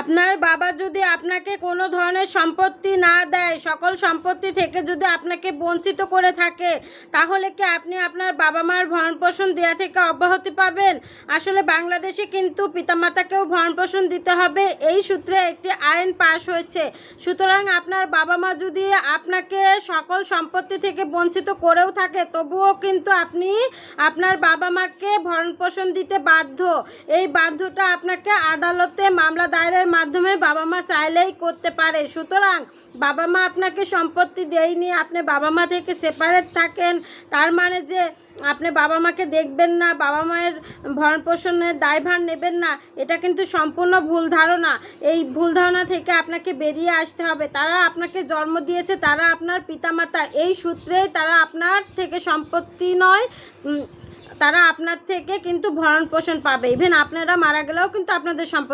আপনার বাবা যদি আপনাকে কোনো ধরনের সম্পত্তি না দেয়, সকল সম্পত্তি থেকে যদি আপনাকে বঞ্চিত করে থাকে, তাহলে কি আপনি আপনার বাবা মার ভরণপোষণ দেওয়া থেকে অব্যাহতি পাবেন? আসলে বাংলাদেশে কিন্তু পিতামাতাকেও ভরণপোষণ দিতে হবে, এই সূত্রে একটি আইন পাশ হয়েছে। সুতরাং আপনার বাবা মা যদি আপনাকে সকল সম্পত্তি থেকে বঞ্চিত করেও থাকে, তবুও কিন্তু আপনি আপনার বাবা মাকে ভরণপোষণ দিতে বাধ্য। এই বাধ্যটা আপনাকে আদালতে মামলা দায়েরের মাধ্যমে বাবা মা চাইলেই করতে পারে। সুতরাং বাবা মা আপনাকে সম্পত্তি দেয়নি, আপনি বাবা মা থেকে সেপারেট থাকেন, তার মানে যে আপনি বাবা মাকে দেখবেন না, বাবা মায়ের ভরণপোষণের দায়ভার নেবেন না, এটা কিন্তু সম্পূর্ণ ভুল ধারণা। এই ভুল ধারণা থেকে আপনাকে বেরিয়ে আসতে হবে। তারা আপনাকে জন্ম দিয়েছে, তারা আপনার পিতামাতা, এই সূত্রেই তারা আপনার থেকে সম্পত্তি নয়, তারা আপনার থেকে কিন্তু ভরণপোষণ পাবে। ইভেন আপনারা মারা গেলেও কিন্তু আপনাদের সম্পত্তি